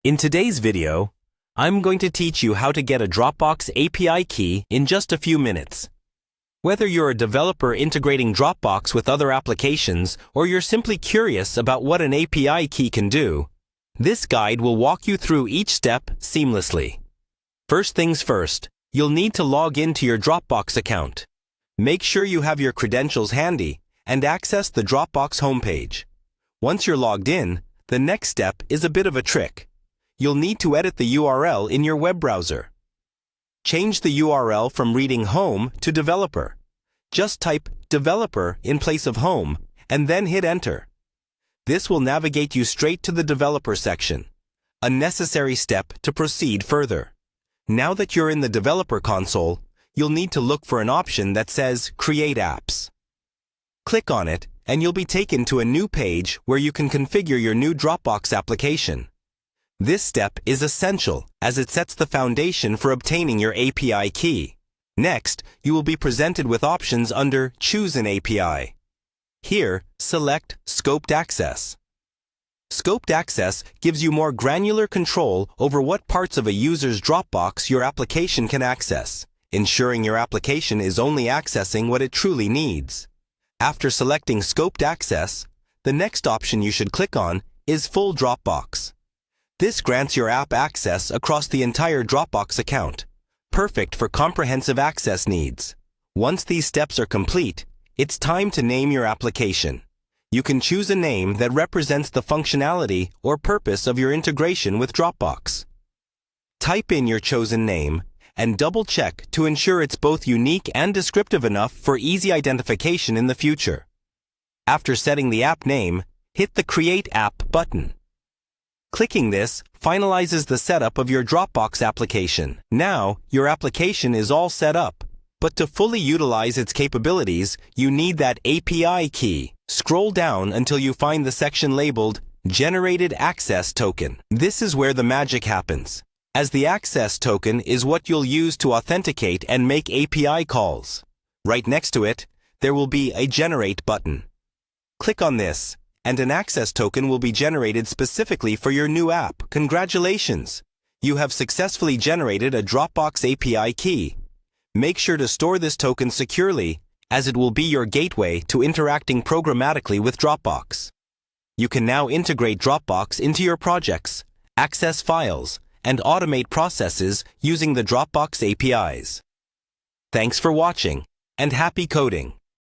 In today's video, I'm going to teach you how to get a Dropbox API key in just a few minutes. Whether you're a developer integrating Dropbox with other applications or you're simply curious about what an API key can do, this guide will walk you through each step seamlessly. First things first, you'll need to log into your Dropbox account. Make sure you have your credentials handy and access the Dropbox homepage. Once you're logged in, the next step is a bit of a trick. You'll need to edit the URL in your web browser. Change the URL from reading home to developer. Just type developer in place of home and then hit enter. This will navigate you straight to the developer section, a necessary step to proceed further. Now that you're in the developer console, you'll need to look for an option that says Create Apps. Click on it and you'll be taken to a new page where you can configure your new Dropbox application. This step is essential as it sets the foundation for obtaining your API key. Next, you will be presented with options under Choose an API. Here, select Scoped Access. Scoped Access gives you more granular control over what parts of a user's Dropbox your application can access, ensuring your application is only accessing what it truly needs. After selecting Scoped Access, the next option you should click on is Full Dropbox. This grants your app access across the entire Dropbox account, perfect for comprehensive access needs. Once these steps are complete, it's time to name your application. You can choose a name that represents the functionality or purpose of your integration with Dropbox. Type in your chosen name and double-check to ensure it's both unique and descriptive enough for easy identification in the future. After setting the app name, hit the Create App button. Clicking this finalizes the setup of your Dropbox application. Now, your application is all set up, but to fully utilize its capabilities, you need that API key. Scroll down until you find the section labeled Generated Access Token. This is where the magic happens, as the access token is what you'll use to authenticate and make API calls. Right next to it, there will be a Generate button. Click on this, and an access token will be generated specifically for your new app. Congratulations! You have successfully generated a Dropbox API key. Make sure to store this token securely, as it will be your gateway to interacting programmatically with Dropbox. You can now integrate Dropbox into your projects, access files, and automate processes using the Dropbox APIs. Thanks for watching, and happy coding!